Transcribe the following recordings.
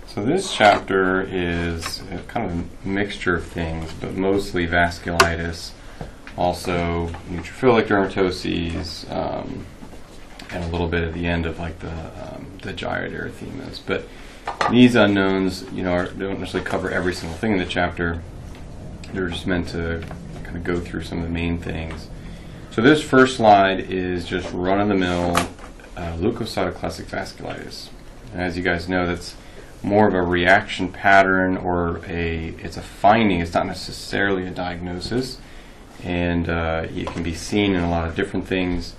So this chapter is kind of a mixture of things, but mostly vasculitis, also neutrophilic dermatoses, and a little bit at the end of like the gyroid erythemas. But these unknowns, don't necessarily cover every single thing in the chapter. They're just meant to kind of go through some of the main things. So this first slide is just run-of-the-mill leukocytoclastic vasculitis. And as you guys know, that's more of a reaction pattern, or it's a finding. It's not necessarily a diagnosis, and it can be seen in a lot of different things.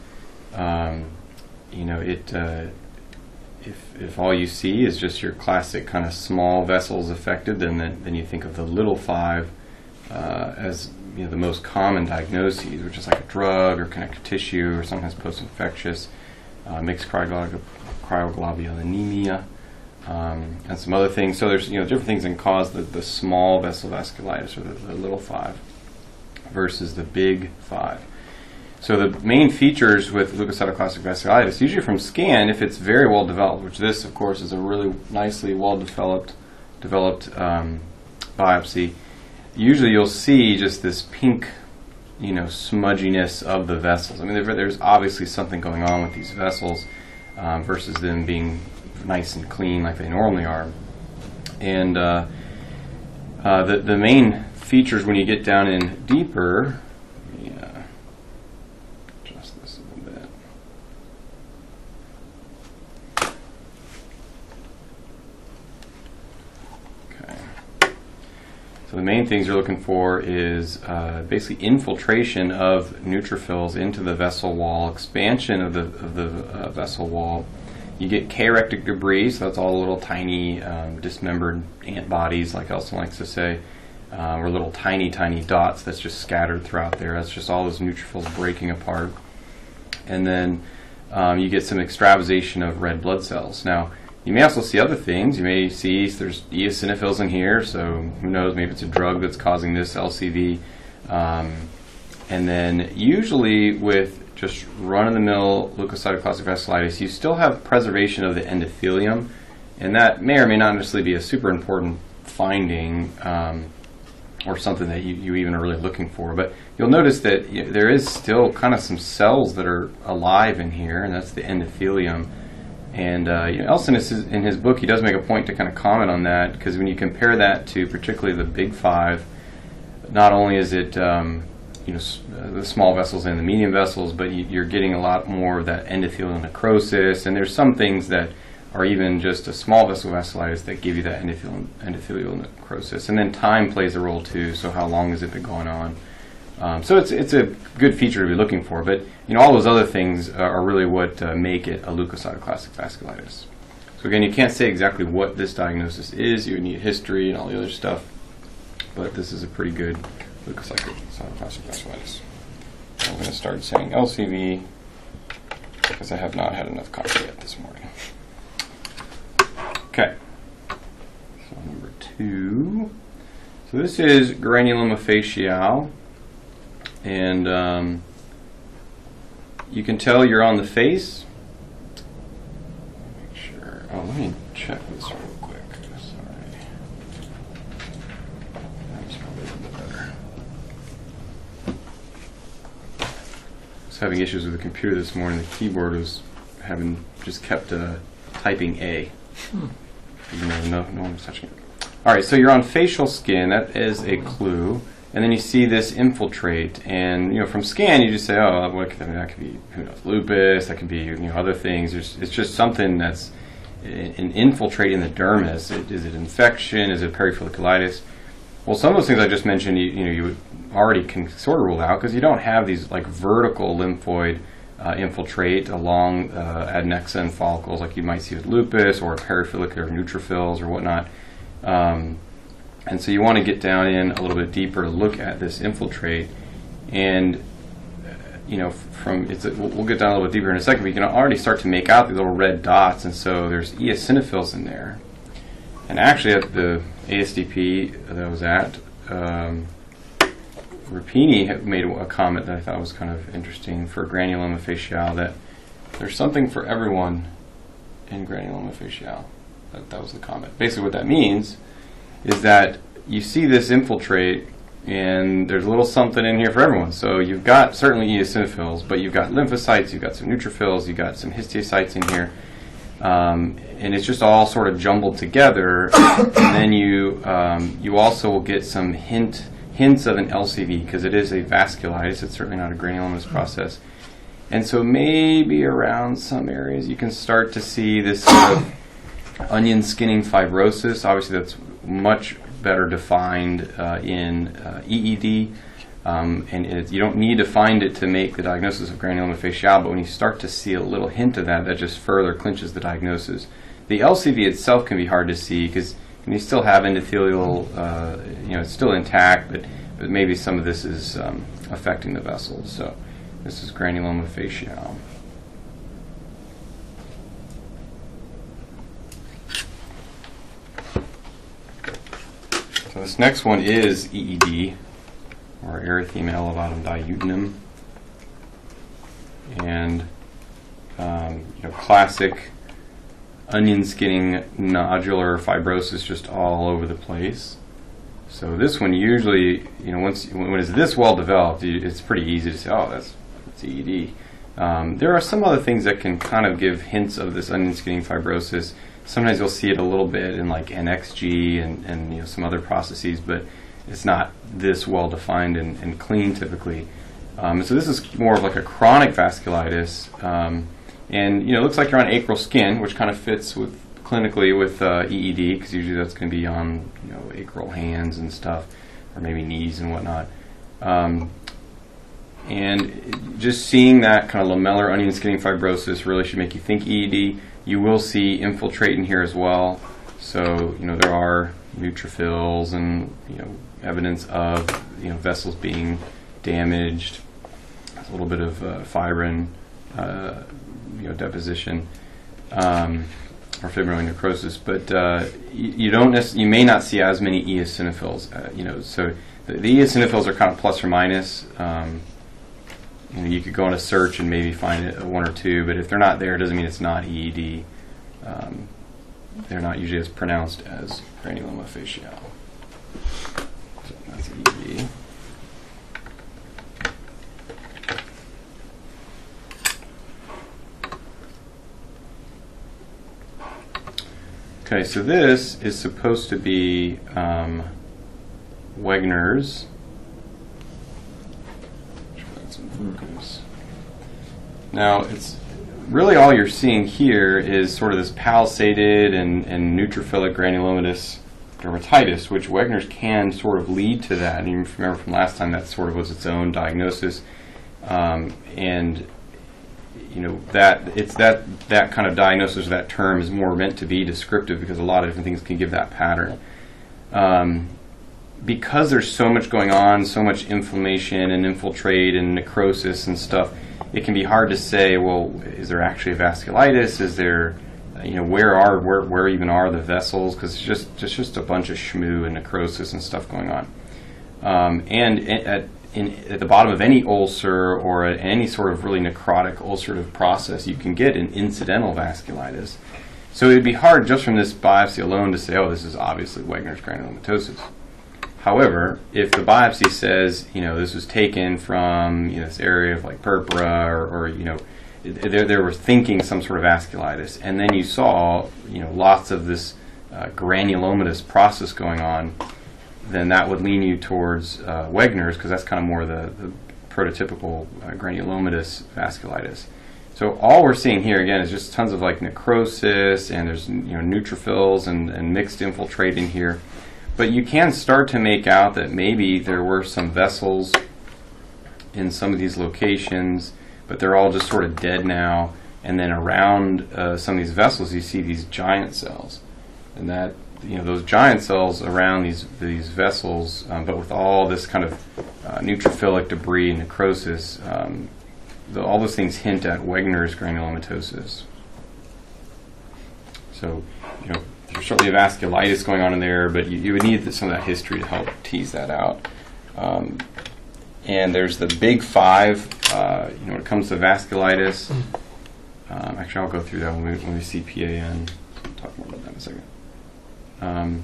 If all you see is just your classic kind of small vessels affected, then you think of the little five as the most common diagnoses, which is like a drug or connective tissue or sometimes post-infectious, mixed cryoglobulinemia. And some other things. So there's different things that cause the small vessel vasculitis, or the little five, versus the big five. So the main features with leukocytoclastic vasculitis, usually from scan, if it's very well developed, which this of course is a really nicely well developed biopsy, usually you'll see just this pink, smudginess of the vessels. I mean, there's obviously something going on with these vessels versus them being nice and clean like they normally are. And the main features when you get down in deeper, adjust this a little bit. Okay. So the main things you're looking for is basically infiltration of neutrophils into the vessel wall, expansion of the vessel wall. You get charectic debris, so that's all the little tiny dismembered antibodies, like Elson likes to say, or little tiny dots that's just scattered throughout there. That's just all those neutrophils breaking apart. And then you get some extravasation of red blood cells. Now, you may also see other things. You may see there's eosinophils in here, so who knows, maybe it's a drug that's causing this LCV. And then usually with just run-of-the-mill leukocytoclastic vasculitis, you still have preservation of the endothelium, and that may or may not necessarily be a super important finding or something that you even are really looking for. But you'll notice that there is still kind of some cells that are alive in here, and that's the endothelium. And Elson, in his book, he does make a point to kind of comment on that, because when you compare that to particularly the big five, not only is it the small vessels and the medium vessels, but you're getting a lot more of that endothelial necrosis, and there's some things that are even just a small vessel vasculitis that give you that endothelial necrosis. And then time plays a role too, so how long has it been going on? So it's a good feature to be looking for, but all those other things are really what make it a leukocytoclastic vasculitis. So again, you can't say exactly what this diagnosis is. You would need history and all the other stuff, but this is a pretty good leukocytoclastic vasculitis. I'm going to start saying LCV because I have not had enough coffee yet this morning. Okay, so number 2. So this is Granuloma faciale, and you can tell you're on the face. Make sure. Oh, let me check this real quick. Sorry. That's probably a little bit better. I was having issues with the computer this morning. The keyboard was just kept typing A. Even though no one was touching it. All right, so you're on facial skin. That is a clue. And then you see this infiltrate, and from scan you just say, oh, that could be, who knows, lupus. That could be other things. It's just something that's an infiltrate in the dermis. Is it infection? Is it perifolliculitis? Well, some of those things I just mentioned, you already can sort of rule out, because you don't have these like vertical lymphoid infiltrate along adnexa and follicles like you might see with lupus or perifollicular neutrophils or whatnot. And so you want to get down in a little bit deeper to look at this infiltrate. And we'll get down a little bit deeper in a second, but you can already start to make out these little red dots, and so there's eosinophils in there. And actually at the ASDP that I was at, Rapini made a comment that I thought was kind of interesting for granuloma faciale, that there's something for everyone in granuloma faciale. That was the comment. Basically what that means is that you see this infiltrate, and there's a little something in here for everyone. So you've got certainly eosinophils, but you've got lymphocytes, you've got some neutrophils, you've got some histiocytes in here. And it's just all sort of jumbled together. And then you also will get some hints of an LCV, because it is a vasculitis. It's certainly not a granulomatous process. And so maybe around some areas you can start to see this sort of onion skinning fibrosis. Obviously that's much better defined in EED. And you don't need to find it to make the diagnosis of granuloma faciale, but when you start to see a little hint of that, that just further clinches the diagnosis. The LCV itself can be hard to see because you still have endothelial, it's still intact, but maybe some of this is affecting the vessels. So this is granuloma faciale. So this next one is EED, or erythema elevatum diutinum, and classic onion skinning nodular fibrosis just all over the place. So this one usually, when it's this well developed, it's pretty easy to say, oh, that's EED. There are some other things that can kind of give hints of this onion skinning fibrosis. Sometimes you'll see it a little bit in like NXG and some other processes, but it's not this well defined and clean typically. So this is more of like a chronic vasculitis, and it looks like you're on acral skin, which kind of fits with clinically with EED, because usually that's going to be on acral hands and stuff, or maybe knees and whatnot. And just seeing that kind of lamellar onion skinning fibrosis really should make you think EED. You will see infiltrate in here as well. So there are neutrophils and evidence of vessels being damaged. There's a little bit of fibrin deposition or fibrillar necrosis, but you may not see as many eosinophils. So the eosinophils are kind of plus or minus. You could go on a search and maybe find one or two, but if they're not there, it doesn't mean it's not EED. They're not usually as pronounced as granuloma faciale. So that's EED. Okay, so this is supposed to be Wegener's. Now, it's really all you're seeing here is sort of this palisaded and neutrophilic granulomatous dermatitis, which Wegener's can sort of lead to that. And you remember from last time that sort of was its own diagnosis, and that kind of diagnosis, or that term, is more meant to be descriptive because a lot of different things can give that pattern. Because there's so much going on, so much inflammation and infiltrate and necrosis and stuff, it can be hard to say, well, is there actually a vasculitis? Is there, where even are the vessels? Because it's just a bunch of shmoo and necrosis and stuff going on. And at the bottom of any ulcer or any sort of really necrotic ulcerative process, you can get an incidental vasculitis. So it would be hard just from this biopsy alone to say, oh, this is obviously Wegener's granulomatosis. However, if the biopsy says, this was taken from this area of like purpura, or they were thinking some sort of vasculitis, and then you saw lots of this granulomatous process going on, then that would lean you towards Wegener's, because that's kind of more the prototypical granulomatous vasculitis. So all we're seeing here again is just tons of like necrosis, and there's neutrophils and mixed infiltrate in here. But you can start to make out that maybe there were some vessels in some of these locations, but they're all just sort of dead now. And then around some of these vessels, you see these giant cells, and that those giant cells around these vessels, but with all this kind of neutrophilic debris and necrosis, all those things hint at Wegener's granulomatosis. So, there's certainly a vasculitis going on in there, but you would need some of that history to help tease that out. And there's the big five, when it comes to vasculitis. Actually, I'll go through that when we see PAN. talk more about that in a second.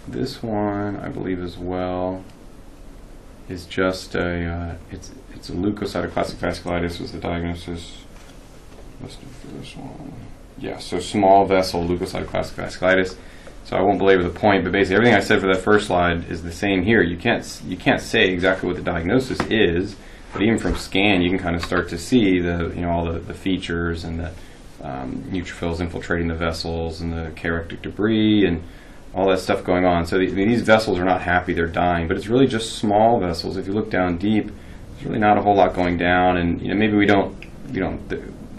This one, I believe as well, is just it's a leukocytoclastic vasculitis was the diagnosis. For this one. Yeah, so small vessel leukocytoclastic vasculitis. So I won't belabor the point, but basically everything I said for that first slide is the same here. You can't say exactly what the diagnosis is, but even from scan, you can kind of start to see all the features and the neutrophils infiltrating the vessels and the charectic debris and all that stuff going on. So these vessels are not happy; they're dying. But it's really just small vessels. If you look down deep, there's really not a whole lot going down, and maybe we don't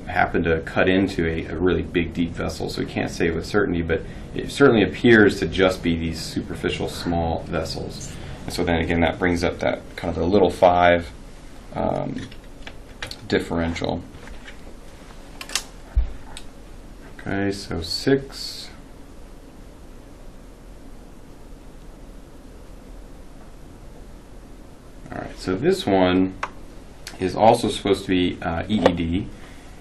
happen to cut into a really big deep vessel, so we can't say with certainty, but it certainly appears to just be these superficial small vessels. And so then again, that brings up that kind of the little 5 differential. Okay, so 6. All right, so this one is also supposed to be EED.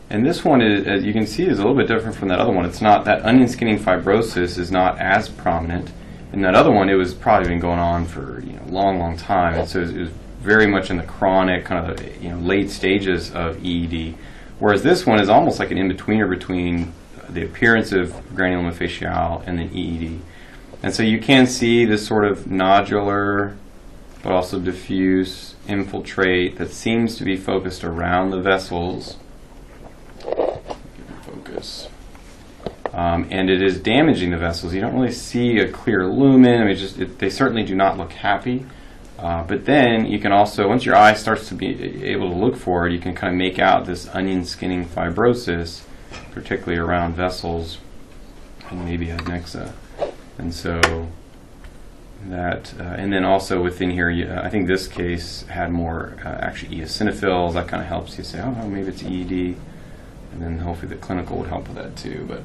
And this one, is, as you can see, is a little bit different from that other one. It's not, that onion skinning fibrosis is not as prominent. In that other one, it was probably been going on for a long time. And so it was very much in the chronic, kind of late stages of EED. Whereas this one is almost like an in-betweener between the appearance of granuloma faciale and then EED. And so you can see this sort of nodular, but also diffuse infiltrate that seems to be focused around the vessels. Focus. And it is damaging the vessels. You don't really see a clear lumen. I mean, they certainly do not look happy. But then you can also, once your eye starts to be able to look for it, you can kind of make out this onion skinning fibrosis, particularly around vessels and maybe adnexa. And so that, and then also within here, I think this case had more actually eosinophils. That kind of helps you say, oh, maybe it's EED. And then hopefully the clinical would help with that too. But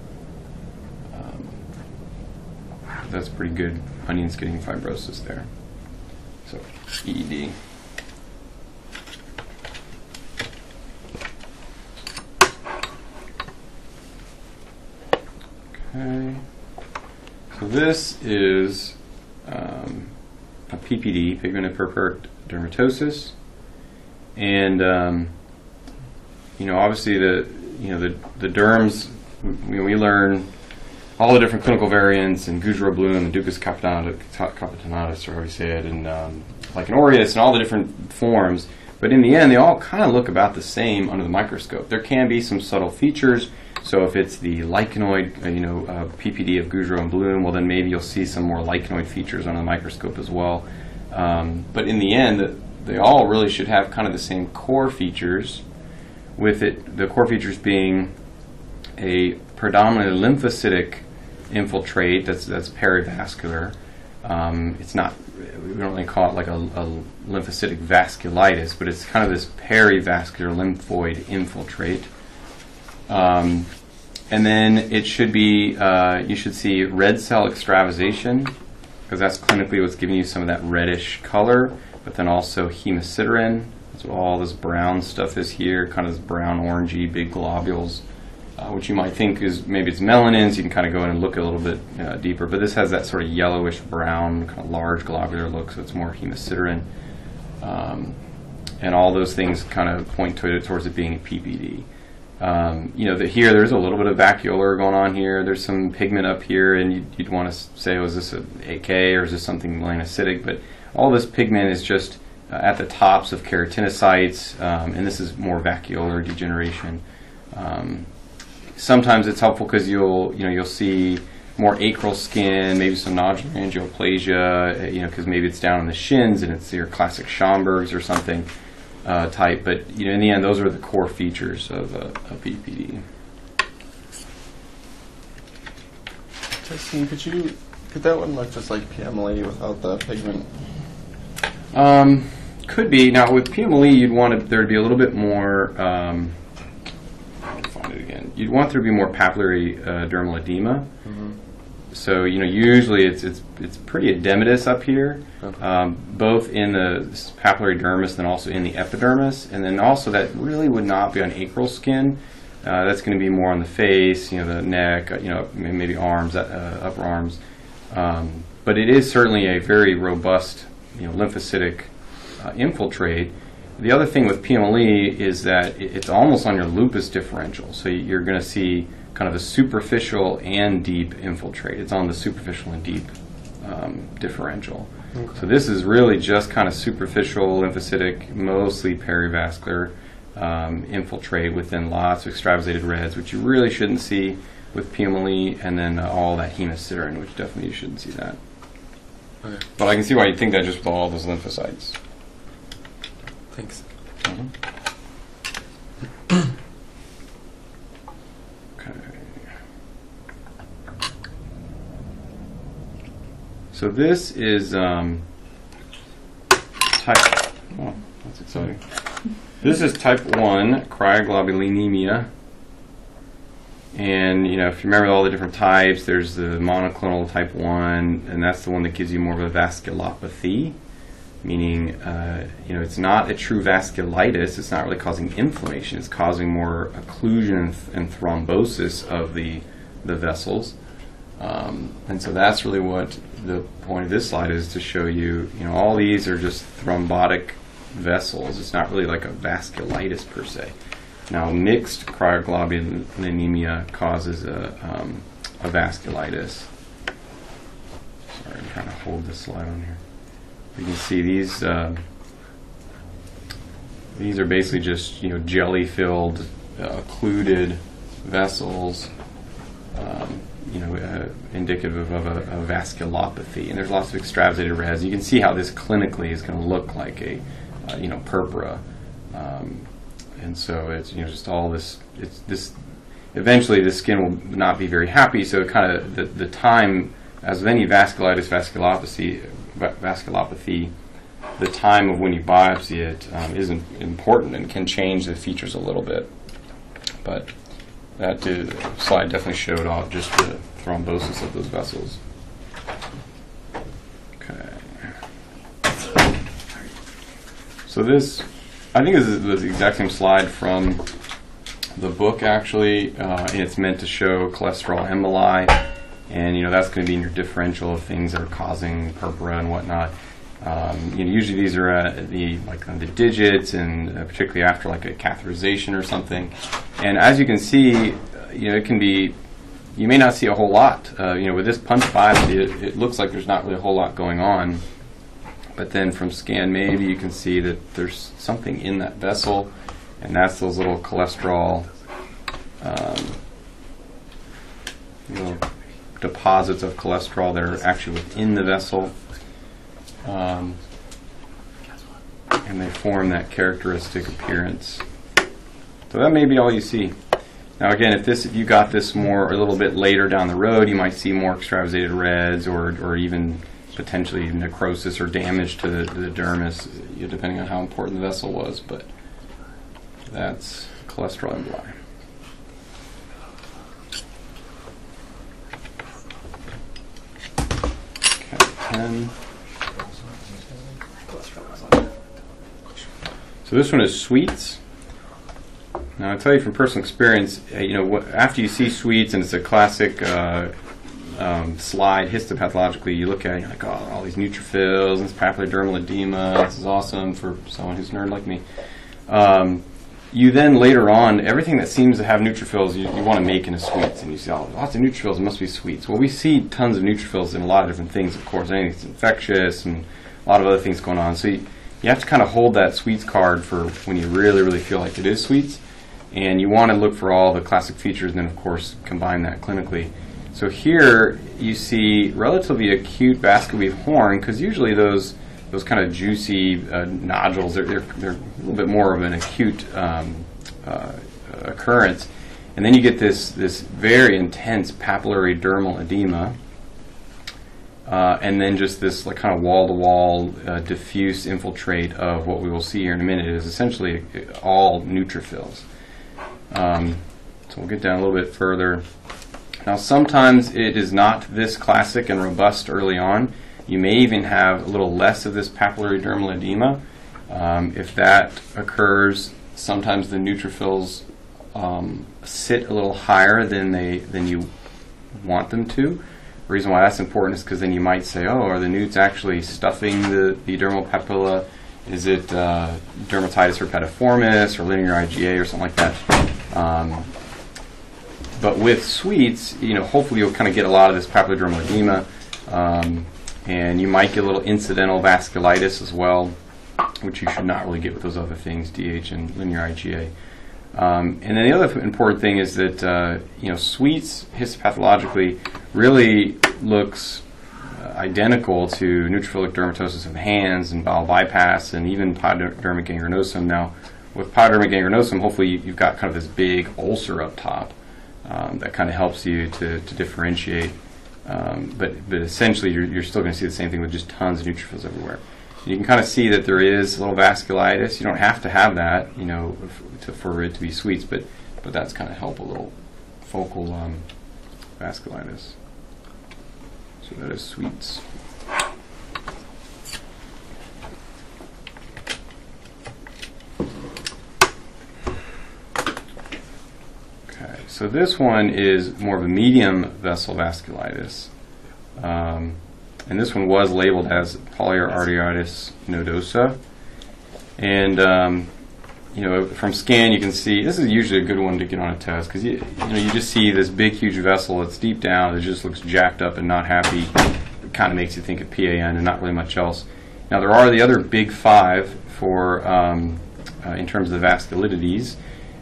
that's pretty good onion skinning fibrosis there. So EED. Okay. So this is a PPD, pigmented purpuric dermatosis, and obviously the derms. We learn all the different clinical variants and Gougerot bloom and Ducus capitanatus, or how we say it, and like an aureus and all the different forms. But in the end, they all kind of look about the same under the microscope. There can be some subtle features. So if it's the lichenoid, PPD of Gougerot and bloom, well then maybe you'll see some more lichenoid features under the microscope as well. But in the end, they all really should have kind of the same core features, with the core features being a predominantly lymphocytic infiltrate that's perivascular. It's not, we don't really call it like a lymphocytic vasculitis, but it's kind of this perivascular lymphoid infiltrate. And then it should be, you should see red cell extravasation, because that's clinically what's giving you some of that reddish color, but then also hemosiderin. That's what all this brown stuff is here, kind of this brown orangey big globules, which you might think is maybe it's melanin, so you can kind of go in and look a little bit deeper. But this has that sort of yellowish brown, kind of large globular look, so it's more hemosiderin. And all those things kind of point towards it being a PPD. Here there's a little bit of vacuolar going on here. There's some pigment up here, and you'd want to say, is this an AK or is this something melanocytic? But all this pigment is just at the tops of keratinocytes, and this is more vacuolar degeneration. Sometimes it's helpful because you'll see more acral skin, maybe some nodular angioplasia, because maybe it's down in the shins and it's your classic Schomburg's or something type. But in the end, those are the core features of a PPD. Justin, could that one look just like PMLE without the pigment? Could be. Now with PMLE, you'd want there to be a little bit more. I'll find it again. You'd want there to be more papillary dermal edema. Mm-hmm. So usually it's pretty edematous up here, okay. Both in the papillary dermis and also in the epidermis, and then also that really would not be on acral skin. That's going to be more on the face, the neck, maybe arms, upper arms. But it is certainly a very robust, lymphocytic infiltrate. The other thing with PMLE is that it's almost on your lupus differential. So you're going to see kind of a superficial and deep infiltrate. It's on the superficial and deep differential. Okay. So this is really just kind of superficial lymphocytic, mostly perivascular infiltrate within lots of extravasated reds, which you really shouldn't see with PMLE, and then all that hemosiderin, which definitely you shouldn't see that. Okay. But I can see why you'd think that just with all those lymphocytes. Thanks. Mm-hmm. Okay. So this is type. Oh, that's exciting. This is type 1 cryoglobulinemia. And, if you remember all the different types, there's the monoclonal type 1, and that's the one that gives you more of a vasculopathy, meaning, it's not a true vasculitis. It's not really causing inflammation. It's causing more occlusion and thrombosis of the vessels. And so that's really what the point of this slide is, to show you, all these are just thrombotic vessels. It's not really like a vasculitis per se. Now, mixed cryoglobulinemia causes a vasculitis. Sorry, I'm trying to hold this slide on here. You can see these are basically just jelly-filled, occluded vessels, indicative of a vasculopathy. And there's lots of extravasated reds. You can see how this clinically is going to look like a purpura. And so it's just all this. It's this. Eventually, the skin will not be very happy. So kind of the time, as with any vasculitis, vasculopathy, the time of when you biopsy it is important and can change the features a little bit. But that slide definitely showed off just the thrombosis of those vessels. Okay. So this. I think this is the exact same slide from the book, actually, and it's meant to show cholesterol emboli, and that's going to be in your differential of things that are causing purpura and whatnot. Usually these are at the digits, and particularly after like a catheterization or something. And as you can see, it can be. You may not see a whole lot. With this punch biopsy, it looks like there's not really a whole lot going on. But then from scan, maybe you can see that there's something in that vessel, and that's those little cholesterol little deposits of cholesterol that are actually within the vessel, and they form that characteristic appearance. So that may be all you see. Now again, if you got this more a little bit later down the road, you might see more extravasated reds or even potentially necrosis or damage to the dermis, depending on how important the vessel was. But that's cholesterol emboli. Okay, 10. So this one is sweets. Now I tell you from personal experience, after you see sweets, and it's a classic slide histopathologically, you look at it and you're like, oh, all these neutrophils, and this papillary dermal edema, this is awesome for someone who's a nerd like me. You then later on, everything that seems to have neutrophils, you want to make into sweets, and you see, oh, lots of neutrophils, it must be sweets. Well, we see tons of neutrophils in a lot of different things, of course. Anything that's infectious and a lot of other things going on. So you have to kind of hold that sweets card for when you really, really feel like it is sweets. And you want to look for all the classic features and then, of course, combine that clinically. So here you see relatively acute vascular weave horn, because usually those kind of juicy nodules, they're a little bit more of an acute occurrence. And then you get this very intense papillary dermal edema, and then just this kind of wall-to-wall diffuse infiltrate of what we will see here in a minute is essentially all neutrophils. So we'll get down a little bit further. Now sometimes it is not this classic and robust early on. You may even have a little less of this papillary dermal edema. If that occurs, sometimes the neutrophils sit a little higher than you want them to. The reason why that's important is because then you might say, oh, are the newts actually stuffing the dermal papilla? Is it dermatitis herpetiformis or linear IgA or something like that? But with sweets, hopefully you'll kind of get a lot of this papillodermal edema, and you might get a little incidental vasculitis as well, which you should not really get with those other things, DH and linear IgA. And then the other important thing is that sweets histopathologically really looks identical to neutrophilic dermatosis of the hands and bowel bypass and even pyodermic gangrenosum. Now, with pyodermic gangrenosum, hopefully you've got kind of this big ulcer up top that kind of helps you to differentiate. But essentially, you're still going to see the same thing with just tons of neutrophils everywhere. You can kind of see that there is a little vasculitis. You don't have to have that, for it to be sweets, but that's kind of help a little focal vasculitis. So that is sweets. Okay, so this one is more of a medium vessel vasculitis. And this one was labeled as Polyarteritis nodosa. And, from scan you can see, this is usually a good one to get on a test, because you just see this big, huge vessel that's deep down, that just looks jacked up and not happy. It kind of makes you think of PAN and not really much else. Now, there are the other big five for in terms of the vasculitides.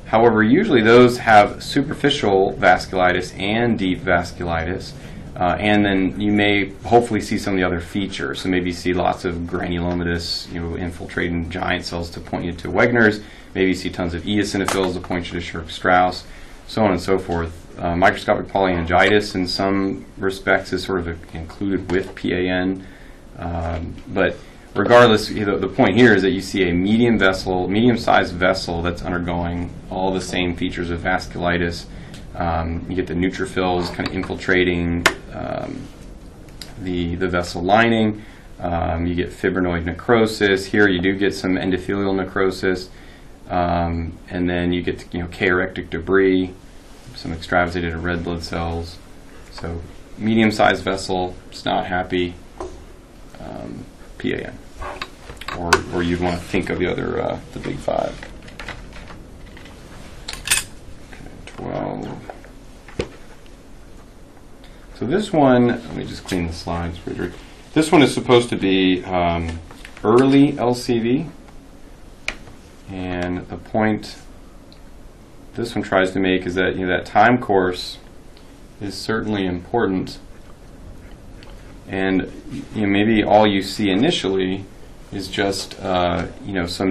However, usually those have superficial vasculitis and deep vasculitis. And then you may hopefully see some of the other features. So maybe you see lots of granulomatous, infiltrating giant cells to point you to Wegener's. Maybe you see tons of eosinophils to point you to Schurk-Strauss, so on and so forth. Microscopic polyangiitis in some respects is sort of included with PAN. But regardless, the point here is that you see a medium-sized vessel that's undergoing all the same features of vasculitis. You get the neutrophils kind of infiltrating the vessel lining. You get fibrinoid necrosis. Here you do get some endothelial necrosis. And then you get K-erectic debris, some extravasated red blood cells. So medium-sized vessel, it's not happy, PAN. Or you'd want to think of the other, the big five. 12. So this one, let me just clean the slides, Friedrich. This one is supposed to be early LCV, and the point this one tries to make is that that time course is certainly important, and maybe all you see initially is just some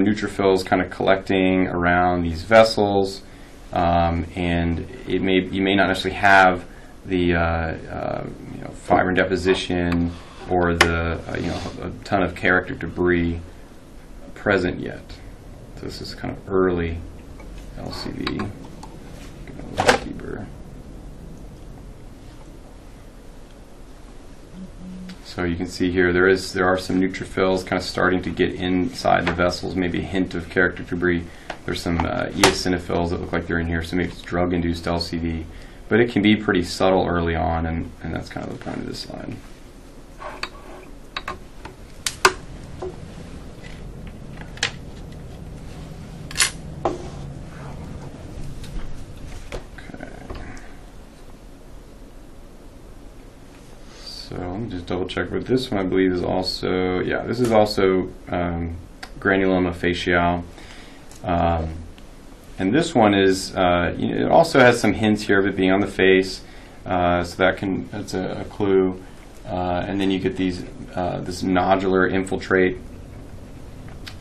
neutrophils kind of collecting around these vessels. And you may not necessarily have the fibrin deposition or the a ton of K-erectic debris present yet. So this is kind of early LCV. Get a little deeper. So you can see here there are some neutrophils kind of starting to get inside the vessels, maybe a hint of K-erectic debris. There's some eosinophils that look like they're in here, so maybe it's drug-induced LCV. But it can be pretty subtle early on, and that's kind of the point of this slide. So let me just double check. But this one I believe is also, this is also granuloma faciale. And this one is, it also has some hints here of it being on the face, so that's a clue. And then you get this nodular infiltrate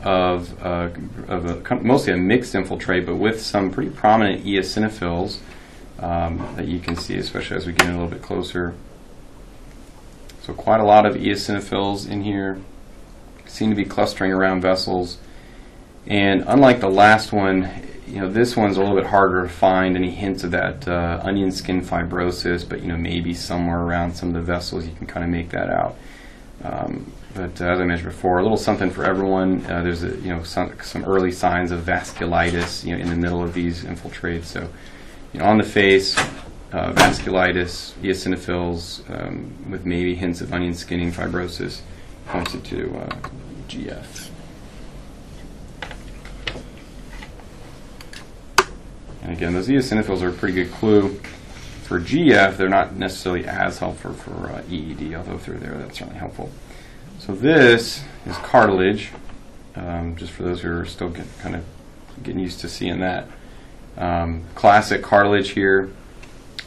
of mostly a mixed infiltrate, but with some pretty prominent eosinophils that you can see, especially as we get in a little bit closer. So quite a lot of eosinophils in here, seem to be clustering around vessels. And unlike the last one, this one's a little bit harder to find any hints of that onion skin fibrosis, but maybe somewhere around some of the vessels you can kind of make that out. But as I mentioned before, a little something for everyone. There's some early signs of vasculitis in the middle of these infiltrates. So on the face, vasculitis, eosinophils with maybe hints of onion skinning, fibrosis, points it to GF. And again, those eosinophils are a pretty good clue. For GF, they're not necessarily as helpful for EED, although through there that's certainly helpful. So this is cartilage, just for those who are still getting used to seeing that. Classic cartilage here,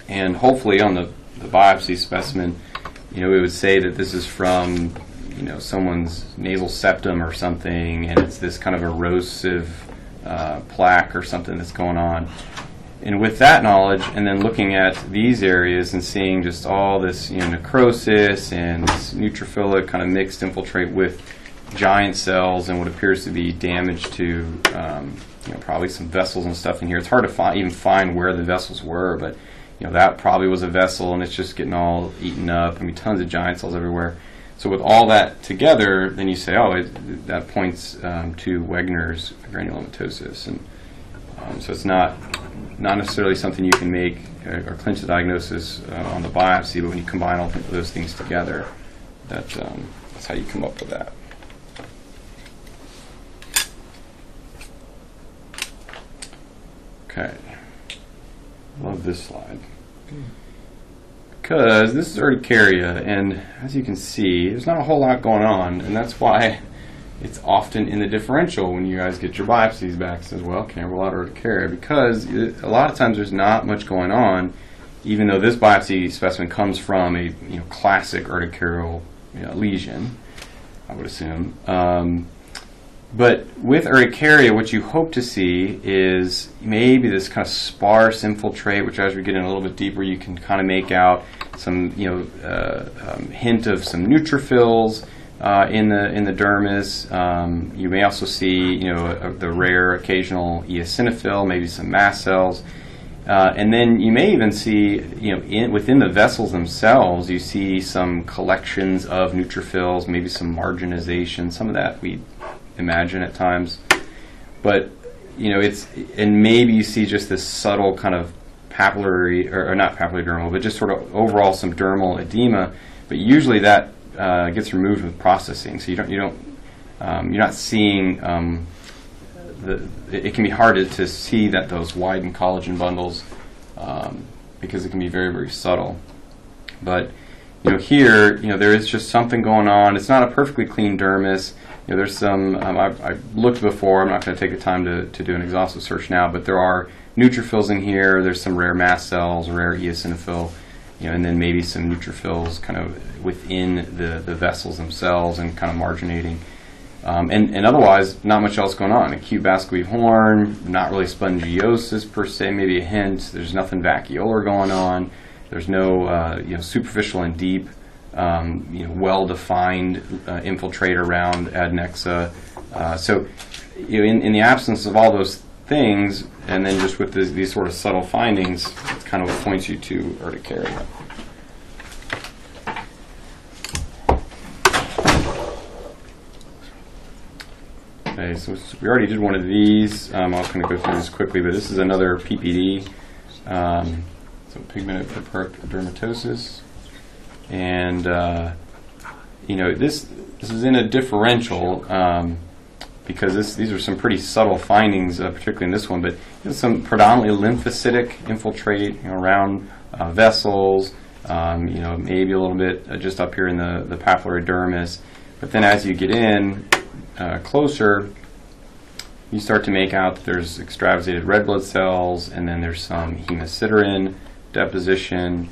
and hopefully on the biopsy specimen, we would say that this is from someone's nasal septum or something, and it's this kind of erosive plaque or something that's going on. And with that knowledge, and then looking at these areas and seeing just all this necrosis and this neutrophilic kind of mixed infiltrate with giant cells and what appears to be damage to probably some vessels and stuff in here. It's hard to even find where the vessels were, but that probably was a vessel, and it's just getting all eaten up. Tons of giant cells everywhere. So with all that together, then you say, that points to Wegener's granulomatosis. And so it's not necessarily something you can make or clinch the diagnosis on the biopsy, but when you combine all those things together, that's how you come up with that. Okay. Love this slide. Because this is Urticaria, and as you can see, there's not a whole lot going on, and that's why it's often in the differential when you guys get your biopsies back. It says, well, can't rule out Urticaria, because a lot of times there's not much going on, even though this biopsy specimen comes from a classic urticarial lesion, I would assume. But with urticaria, what you hope to see is maybe this kind of sparse infiltrate, which as we get in a little bit deeper, you can kind of make out some hint of some neutrophils in the dermis. You may also see the rare occasional eosinophil, maybe some mast cells, and then you may even see within the vessels themselves, you see some collections of neutrophils, maybe some marginization. Some of that we imagine at times, but and maybe you see just this subtle kind of papillary, or not papillary dermal, but just sort of overall some dermal edema. But usually that gets removed with processing, so you're not seeing it can be hard to see that those widened collagen bundles because it can be very, very subtle. But here there is just something going on. It's not a perfectly clean dermis. There's some, I've looked before, I'm not going to take the time to do an exhaustive search now, but there are neutrophils in here, there's some rare mast cells, rare eosinophil, and then maybe some neutrophils kind of within the vessels themselves and kind of marginating. And otherwise, not much else going on. Acute vascular horn, not really spongiosis per se, maybe a hint. There's nothing vacuolar going on. There's no superficial and deep well-defined infiltrate around adnexa. So in the absence of all those things, and then just with these sort of subtle findings, it's kind of what points you to urticaria. Okay, so we already did one of these. I'm also going to go through this quickly, but this is another PPD. So pigmented purpuric dermatosis. And this is in a differential because these are some pretty subtle findings, particularly in this one. But some predominantly lymphocytic infiltrate around vessels. Maybe a little bit just up here in the papillary dermis. But then as you get in closer, you start to make out that there's extravasated red blood cells, and then there's some hemosiderin deposition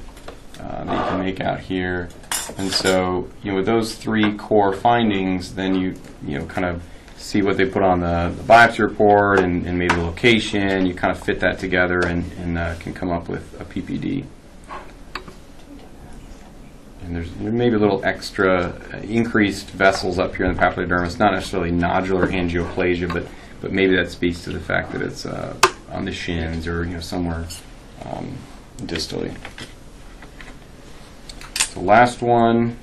that you can make out here. And so with those three core findings, then you kind of see what they put on the biopsy report and maybe the location. You kind of fit that together and can come up with a PPD. And there's maybe a little extra increased vessels up here in the papillary dermis, not necessarily nodular angioplasia, but maybe that speaks to the fact that it's on the shins or somewhere distally. The last one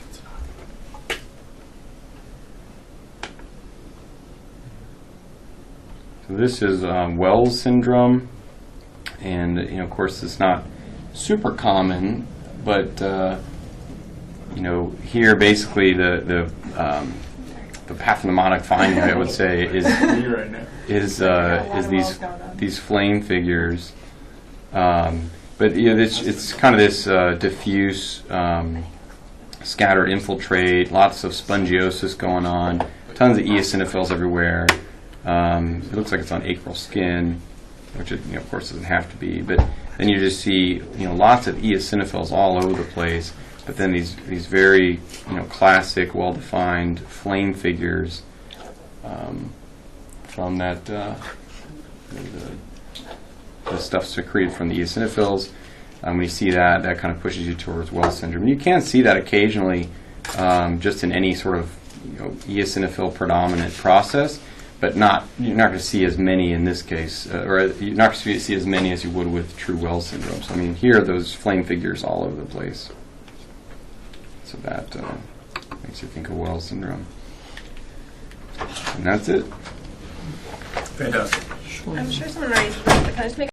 this is Wells syndrome, and of course it's not super common, but here basically the pathognomonic finding, I would say, is these flame figures. But it's kind of this diffuse, scattered infiltrate, lots of spongiosis going on, tons of eosinophils everywhere. It looks like it's on acral skin, which it, of course doesn't have to be. But then you just see lots of eosinophils all over the place. But then these very classic, well-defined flame figures from that the stuff secreted from the eosinophils. When you see that, that kind of pushes you towards Wells syndrome. You can see that occasionally, just in any sort of eosinophil predominant process, but you're not going to see as many in this case, or you're not going to see as many as you would with true Wells syndrome. So I mean, here are those flame figures all over the place. So that makes you think of Wells syndrome. And that's it. Fantastic. I'm sure someone already, but can I just make